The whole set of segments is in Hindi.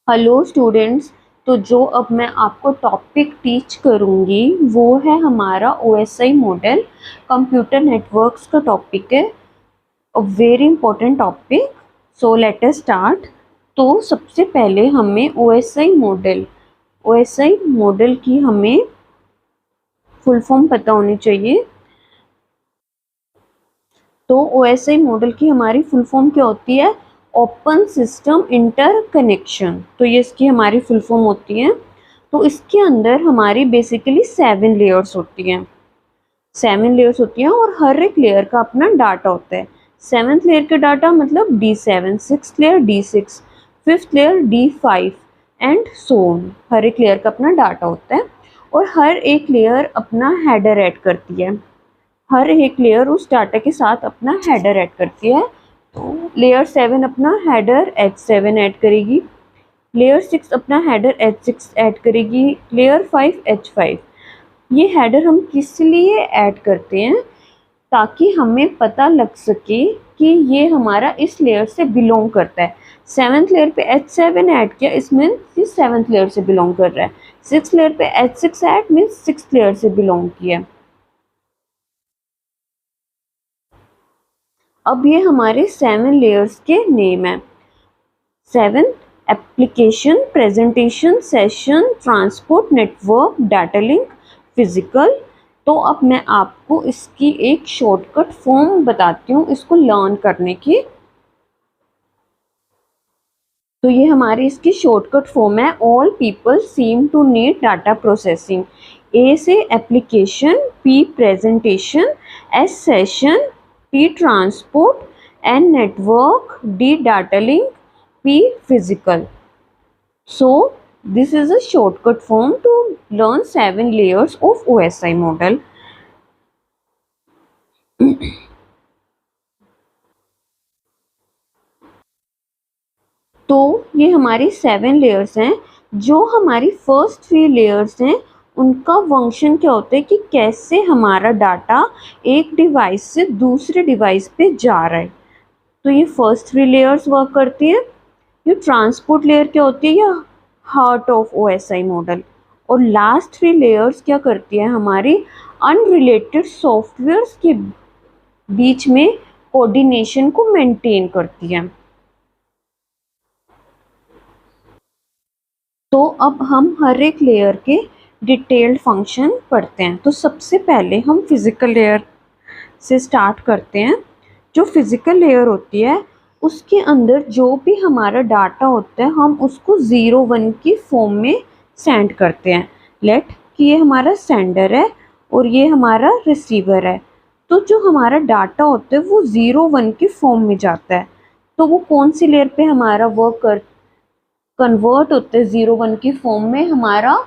Hello students. तो जो अब मैं आपको टॉपिक टीच करूँगी वो है हमारा ओएसआई मॉडल। कंप्यूटर नेटवर्क्स का टॉपिक है, a very important topic. So let us start. तो सबसे पहले हमें ओएसआई मॉडल की हमें फुल फॉर्म पता होनी चाहिए। तो ओएसआई मॉडल की हमारी फुल फॉर्म क्या होती है? Open system interconnection. तो ये इसकी हमारी फुल फॉर्म होती है। तो इसके अंदर हमारी बेसिकली 7 लेयर्स होती हैं और हर एक लेयर का अपना डाटा होता है। 7th लेयर का डाटा मतलब D7, 6th layer D6, 5th layer D5 and so on. हर एक लेयर का अपना डाटा होता है और हर एक लेयर अपना हेडर ऐड करती है। हर एक लेयर उस डाटा के साथ अपना हेडर ऐड करती है। तो लेयर 7 अपना हेडर H7 ऐड करेगी, लेयर 6 अपना हेडर H6 ऐड करेगी, लेयर 5 H5। ये हेडर हम किस लिए ऐड करते हैं? ताकि हमें पता लग सके कि ये हमारा इस लेयर से बिलोंग करता है। 7th लेयर पे H7 ऐड किया, इसमें 7th लेयर से बिलोंग कर रहा है। 6th लेयर पे H6 add means 6th layer से बिलोंग किया। अब ये हमारे 7 लेयर्स के नेम है। 7 application, presentation, session, transport, network, data link, physical. तो अब मैं आपको इसकी एक शॉर्टकट फॉर्म बताती हूँ इसको लर्न करने की। तो ये हमारी इसकी शॉर्टकट फॉर्म है। All people seem to need data processing. A से application, P presentation, S session, T transport, N network, D data link, P physical. So this is a shortcut form to learn 7 layers of OSI model. तो ये हमारी 7 लेयर्स हैं। जो हमारी फर्स्ट 3 लेयर्स हैं उनका फंक्शन क्या होता है कि कैसे हमारा डाटा एक डिवाइस से दूसरे डिवाइस पे जा रहा है। तो ये फर्स्ट 3 लेयर्स वर्क करती है। ये ट्रांसपोर्ट लेयर क्या होती है? या हार्ट ऑफ ओएसआई मॉडल। और लास्ट 3 लेयर्स क्या करती है? हमारी अनरिलेटेड सॉफ्टवेयर्स के बीच में कोऑर्डिनेशन को मेंटेन करती है। तो अब हम हर एक लेयर के डिटेल्ड फंक्शन पढ़ते हैं। तो सबसे पहले हम फिजिकल लेयर से स्टार्ट करते हैं। जो फिजिकल लेयर होती है उसके अंदर जो भी हमारा डाटा होता है हम उसको 0 1 की फॉर्म में सेंड करते हैं। लेट कि ये हमारा सेंडर है और ये हमारा रिसीवर है। तो जो हमारा डाटा होता है वो 0 1 की फॉर्म में जाता है। तो वो कौन सी लेयर पे हमारा कन्वर्ट होता है 0 1 की फॉर्म में? हमारा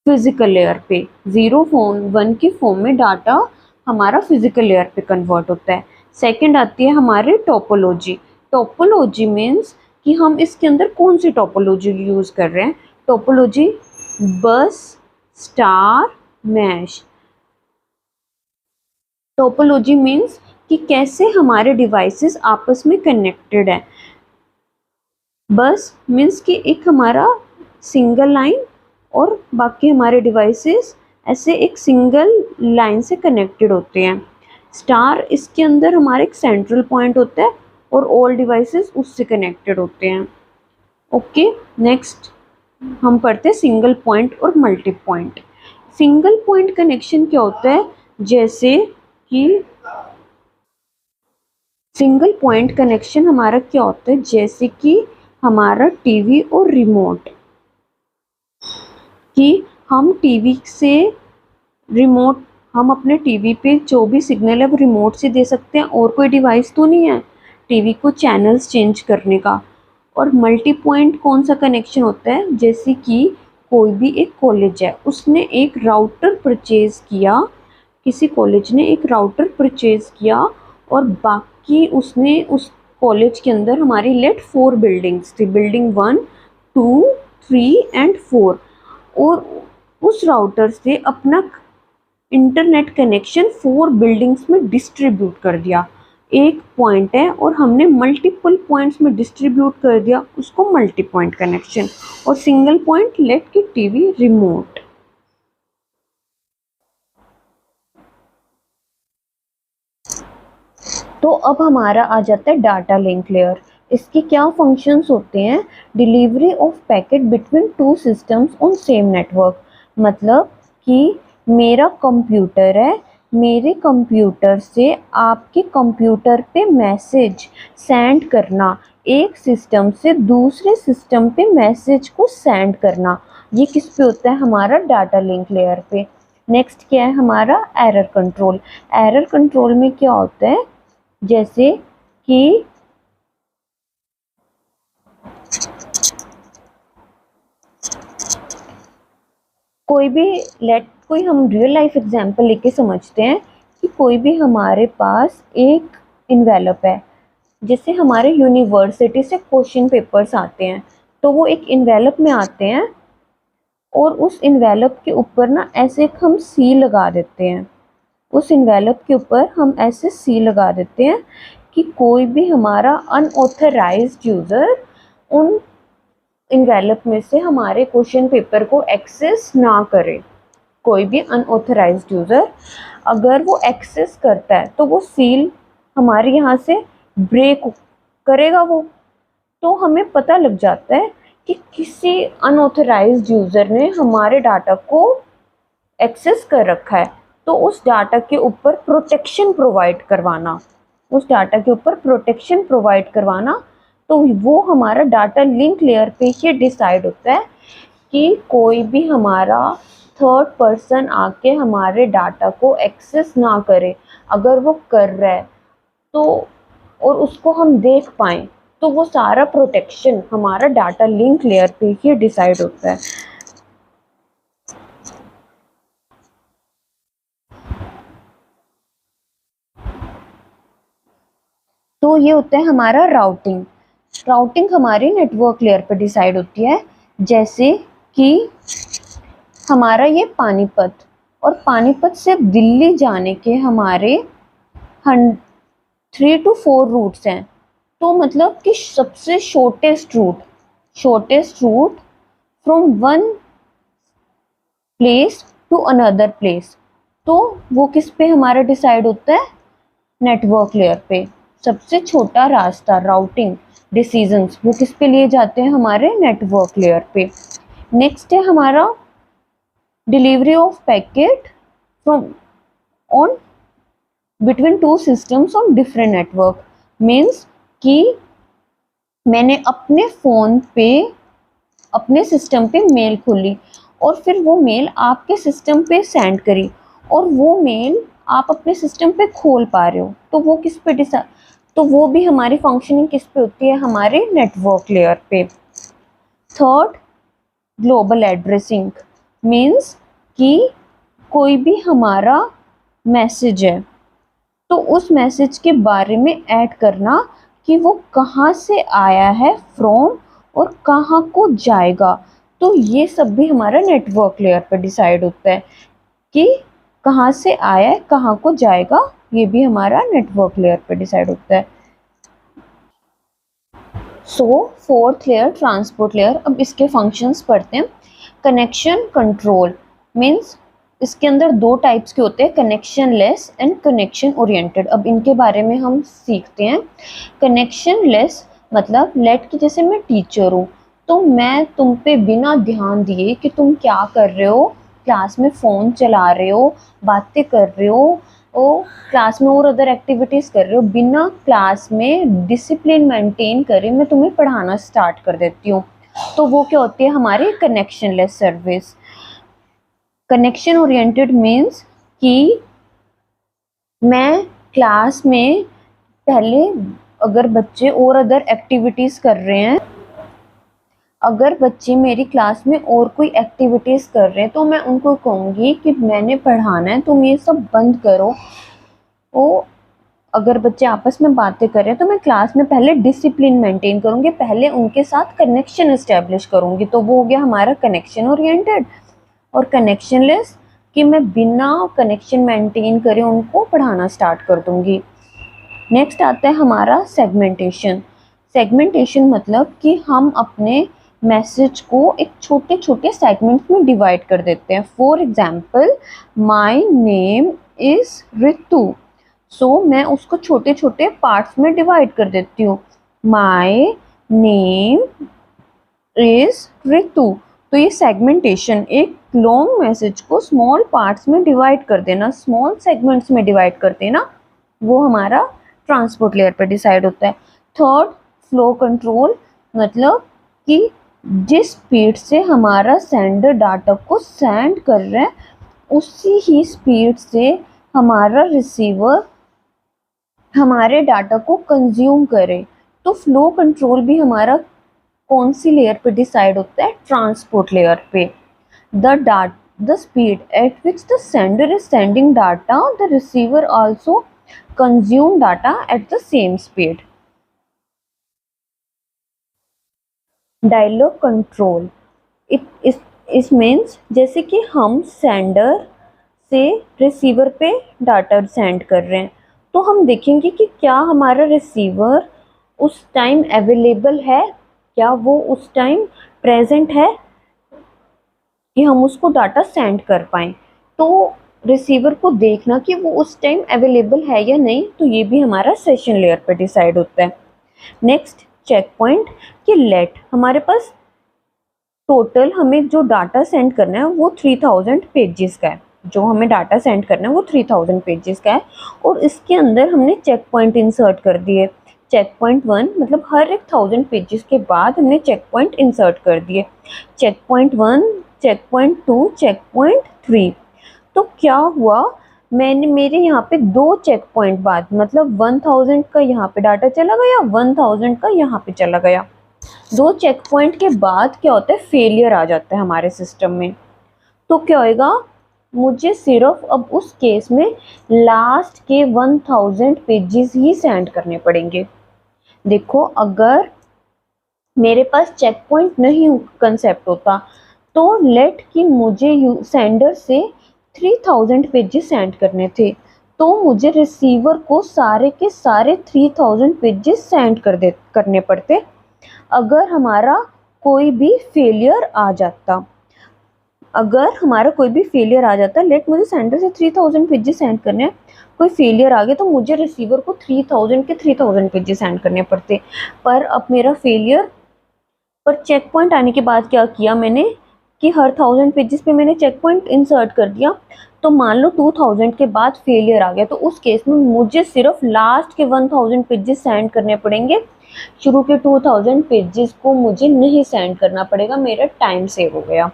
फिजिकल लेयर पे 0 1 की फॉर्म में डाटा हमारा फिजिकल लेयर पे कन्वर्ट होता है। सेकंड आती है हमारे टोपोलॉजी। टोपोलॉजी मीन्स कि हम इसके अंदर कौन सी टोपोलॉजी यूज कर रहे हैं। टोपोलॉजी बस, स्टार, मैश। टोपोलॉजी मीन्स कि कैसे हमारे डिवाइसेस आपस में कनेक्टेड है। बस मीन्स कि एक हमारा सिंगल लाइन और बाकी हमारे डिवाइसेस ऐसे एक सिंगल लाइन से कनेक्टेड होते हैं। स्टार इसके अंदर हमारा एक सेंट्रल पॉइंट होता है और ऑल डिवाइसेस उससे कनेक्टेड होते हैं। ओके, नेक्स्ट हम पढ़ते हैं सिंगल पॉइंट और multi point. Single point connection क्या होता है? जैसे कि सिंगल पॉइंट कनेक्शन हमारा क्या होता है? जैसे कि हमारा टीवी और रिमोट, कि हम टीवी से रिमोट, हम अपने टीवी पे जो भी सिग्नल है वो रिमोट से दे सकते हैं और कोई डिवाइस तो नहीं है टीवी को चैनल्स चेंज करने का। और मल्टी पॉइंट कौन सा कनेक्शन होता है? जैसे कि कोई भी एक कॉलेज है, उसने एक राउटर परचेज किया, किसी कॉलेज ने एक राउटर परचेज किया और बाकी उसने उस कॉलेज के अंदर हमारी लेट 4 बिल्डिंग्स थी, बिल्डिंग 1 2 3 एंड 4। और उस राउटर से अपना इंटरनेट कनेक्शन 4 बिल्डिंग्स में डिस्ट्रीब्यूट कर दिया। एक पॉइंट है और हमने मल्टीपल पॉइंट्स में डिस्ट्रीब्यूट कर दिया, उसको मल्टी पॉइंट कनेक्शन। और सिंगल पॉइंट, लेट की टीवी रिमोट। तो अब हमारा आ जाता है डाटा लिंक लेयर। इसके क्या फंक्शंस होते हैं? Delivery of packet between two systems on same network. मतलब कि मेरा कंप्यूटर है, मेरे कंप्यूटर से आपके कंप्यूटर पे मैसेज सेंड करना, एक सिस्टम से दूसरे सिस्टम पे मैसेज को सेंड करना, ये किस पे होता है? हमारा डाटा लिंक लेयर पे। नेक्स्ट क्या है हमारा? Error control. एरर कंट्रोल में क्या होता है? जैसे कि कोई हम रियल लाइफ एग्जांपल लेके समझते हैं कि कोई भी हमारे पास एक इन्वेलप है। जैसे हमारे यूनिवर्सिटी से क्वेश्चन पेपर्स आते हैं, तो वो एक इन्वेलप में आते हैं और उस इन्वेलप के ऊपर ना ऐसे हम सी लगा देते हैं। उस इन्वेलप के ऊपर हम ऐसे सी लगा देते हैं कि कोई भी हमारा अनऑथराइज्ड यूज़र उन इन्वेलप में से हमारे क्वेश्चन पेपर को एक्सेस ना करे। कोई भी अनऑथराइज्ड यूज़र अगर वो एक्सेस करता है तो वो सील हमारे यहाँ से ब्रेक करेगा वो। तो हमें पता लग जाता है कि किसी अनऑथराइज्ड यूज़र ने हमारे डाटा को एक्सेस कर रखा है। तो उस डाटा के ऊपर प्रोटेक्शन प्रोवाइड करवाना, उस डाटा के ऊपर प्रोटेक्शन प्रोवाइड करवाना, तो वो हमारा डाटा लिंक लेयर पे ही डिसाइड होता है कि कोई भी हमारा थर्ड पर्सन आके हमारे डाटा को एक्सेस ना करे। अगर वो कर रहा है तो और उसको हम देख पाएँ, तो वो सारा प्रोटेक्शन हमारा डाटा लिंक लेयर पे ही डिसाइड होता है। तो ये होता है हमारा राउटिंग। राउटिंग हमारी नेटवर्क लेयर पे डिसाइड होती है। जैसे कि हमारा ये पानीपत, और पानीपत से दिल्ली जाने के हमारे 3 to 4 रूट्स हैं। तो मतलब कि सबसे shortest route from one place to another place, तो वो किस पे हमारा डिसाइड होता है? नेटवर्क लेयर पे। सबसे छोटा रास्ता, राउटिंग डिसीजंस, वो किस पे लिए जाते हैं? हमारे नेटवर्क लेयर पे। नेक्स्ट है हमारा delivery of packet from on between two systems on different network. Means कि मैंने अपने फ़ोन पे अपने सिस्टम पे मेल खोली और फिर वो मेल आपके सिस्टम पे सेंड करी, और वो मेल आप अपने सिस्टम पे खोल पा रहे हो, तो वो किस पे डिसाइड, तो वो भी हमारी फंक्शनिंग किस पे होती है? हमारे नेटवर्क लेयर पे। Third, global addressing. मीन्स कि कोई भी हमारा मैसेज है तो उस मैसेज के बारे में ऐड करना कि वो कहाँ से आया है, फ्रॉम, और कहाँ को जाएगा। तो ये सब भी हमारा नेटवर्क लेयर पर डिसाइड होता है कि कहाँ से आया है, कहाँ को जाएगा, ये भी हमारा नेटवर्क लेयर पर डिसाइड होता है। सो फोर्थ लेयर, ट्रांसपोर्ट लेयर। अब इसके फंक्शंस पढ़ते हैं। कनेक्शन कंट्रोल मीन्स इसके अंदर दो टाइप्स के होते हैं, connection less and connection oriented. अब इनके बारे में हम सीखते हैं। कनेक्शन लेस मतलब लेट कि जैसे मैं टीचर हूँ, तो मैं तुम पे बिना ध्यान दिए कि तुम क्या कर रहे हो, क्लास में फ़ोन चला रहे हो, बातें कर रहे हो, ओ क्लास में और अदर एक्टिविटीज़ कर रहे हो, बिना क्लास में डिसिप्लिन मेंटेन करे मैं तुम्हें पढ़ाना स्टार्ट कर देती हूँ, तो वो क्या होती है? हमारी connection less service. Connection oriented means कि मैं क्लास में पहले अगर बच्चे और अदर एक्टिविटीज़ कर रहे हैं, अगर बच्चे मेरी क्लास में और कोई एक्टिविटीज़ कर रहे हैं, तो मैं उनको कहूँगी कि मैंने पढ़ाना है, तुम ये सब बंद करो। तो अगर बच्चे आपस में बातें कर रहे हैं तो मैं क्लास में पहले डिसिप्लिन मेंटेन करूँगी, पहले उनके साथ कनेक्शन इस्टेब्लिश करूँगी, तो वो हो गया हमारा कनेक्शन ओरिएंटेड। और कनेक्शन लेस कि मैं बिना कनेक्शन मेंटेन करे उनको पढ़ाना स्टार्ट कर दूँगी। नेक्स्ट आता है हमारा सेगमेंटेशन। सेगमेंटेशन मतलब कि हम अपने मैसेज को एक छोटे छोटे सेगमेंट्स में डिवाइड कर देते हैं। For example, my name is Ritu, so मैं उसको छोटे छोटे पार्ट्स में डिवाइड कर देती हूँ। माई नेम इज रितु। तो ये सेगमेंटेशन, एक लॉन्ग मैसेज को स्मॉल पार्ट्स में डिवाइड कर देना, स्मॉल सेगमेंट्स में डिवाइड कर देना, वो हमारा ट्रांसपोर्ट लेयर पर डिसाइड होता है। थर्ड, फ्लो कंट्रोल, मतलब कि जिस स्पीड से हमारा सेंडर डाटा को सेंड कर रहा है उसी ही स्पीड से हमारा रिसीवर हमारे डाटा को कंज्यूम करे। तो फ्लो कंट्रोल भी हमारा कौन सी लेयर पे डिसाइड होता है? ट्रांसपोर्ट लेयर पे। The speed at which the sender is sending data, the receiver also consume data at the same speed. Dialogue control, इस मीन्स जैसे कि हम सेंडर से रिसीवर पे डाटा सेंड कर रहे हैं, तो हम देखेंगे कि क्या हमारा रिसीवर उस टाइम अवेलेबल है, क्या वो उस टाइम प्रेजेंट है कि हम उसको डाटा सेंड कर पाएँ। तो रिसीवर को देखना कि वो उस टाइम अवेलेबल है या नहीं, तो ये भी हमारा सेशन लेयर पे डिसाइड होता है। नेक्स्ट, चेक पॉइंट, कि लेट हमारे पास टोटल हमें जो डाटा सेंड करना है वो 3000 पेजेस का है। जो हमें डाटा सेंड करना है वो 3000 पेजेस का है, और इसके अंदर हमने चेक पॉइंट इंसर्ट कर दिए। चेक पॉइंट 1 मतलब हर एक 1000 पेजेस के बाद हमने चेक पॉइंट इंसर्ट कर दिए। Check point 1, check point 2, check point 3। तो क्या हुआ, मैंने मेरे यहाँ पे 2 चेक पॉइंट बाद मतलब 1000 का यहाँ पे डाटा चला गया, 1000 का यहाँ पे चला गया। 2 चेक पॉइंट के बाद क्या होता है, फेलियर आ जाता है हमारे सिस्टम में। तो क्या होएगा, मुझे सिर्फ अब उस केस में लास्ट के 1000 पेजेस ही सेंड करने पड़ेंगे। देखो, अगर मेरे पास चेक पॉइंट नहीं कंसेप्ट होता तो लेट कि मुझे सेंडर से 3000 पेजेस सेंड करने थे, तो मुझे रिसीवर को सारे के सारे 3000 पेजेस सेंड करने पड़ते अगर हमारा कोई भी फेलियर आ जाता। लेट मुझे सेंडर से 3000 पेजेस सेंड करने हैं, कोई फेलियर आ गया तो मुझे रिसीवर को 3000 पेजेस सेंड करने पड़ते। पर अब मेरा फेलियर पर चेक पॉइंट आने के बाद क्या किया मैंने कि हर 1000 पेजेस पे मैंने चेक पॉइंट इंसर्ट कर दिया। तो मान लो 2000 के बाद फेलियर आ गया, तो उस केस में मुझे सिर्फ लास्ट के 1000 पेजेस सेंड करने पड़ेंगे, शुरू के 2000 पेजेस को मुझे नहीं सेंड करना पड़ेगा, मेरा टाइम सेव हो गया।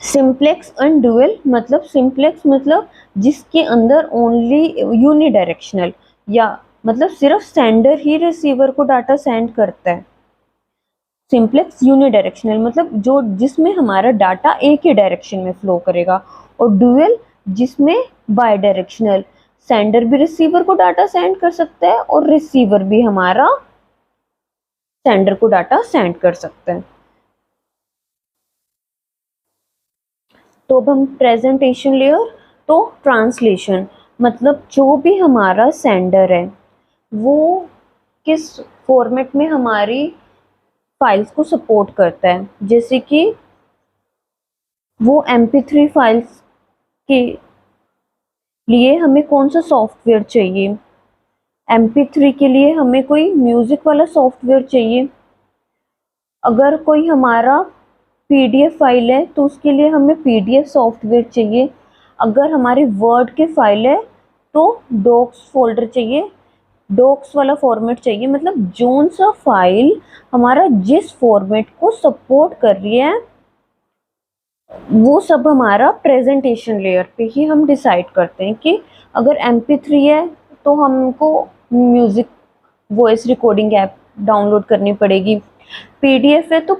सिंप्लेक्स एंड डुअल, मतलब सिंप्लेक्स मतलब जिसके अंदर ओनली यूनिडायरेक्शनल, या मतलब सिर्फ सेंडर ही रिसीवर को डाटा सेंड करता है। सिंप्लेक्स यूनिडायरेक्शनल मतलब जो जिसमें हमारा डाटा एक ही डायरेक्शन में फ्लो करेगा, और डुअल जिसमें बाय डायरेक्शनल, सेंडर भी रिसीवर को डाटा सेंड कर सकता है और रिसीवर भी हमारा सेंडर को डाटा सेंड कर सकता है। तो अब हम प्रेजेंटेशन लेयर, तो ट्रांसलेशन मतलब जो भी हमारा सेंडर है वो किस फॉर्मेट में हमारी फाइल्स को सपोर्ट करता है। जैसे कि वो MP3 फाइल्स के लिए हमें कौन सा सॉफ्टवेयर चाहिए, MP3 के लिए हमें कोई म्यूजिक वाला सॉफ्टवेयर चाहिए, अगर कोई हमारा PDF फाइल है तो उसके लिए हमें PDF सॉफ्टवेयर चाहिए, अगर हमारी वर्ड के फाइल है तो डॉक्स फोल्डर चाहिए, डॉक्स वाला फॉर्मेट चाहिए। मतलब जोन सा फाइल हमारा जिस फॉर्मेट को सपोर्ट कर रही है वो सब हमारा प्रेजेंटेशन लेयर पे ही हम डिसाइड करते हैं। कि अगर MP3 है तो हमको music voice recording app download करनी पड़ेगी, PDF है तो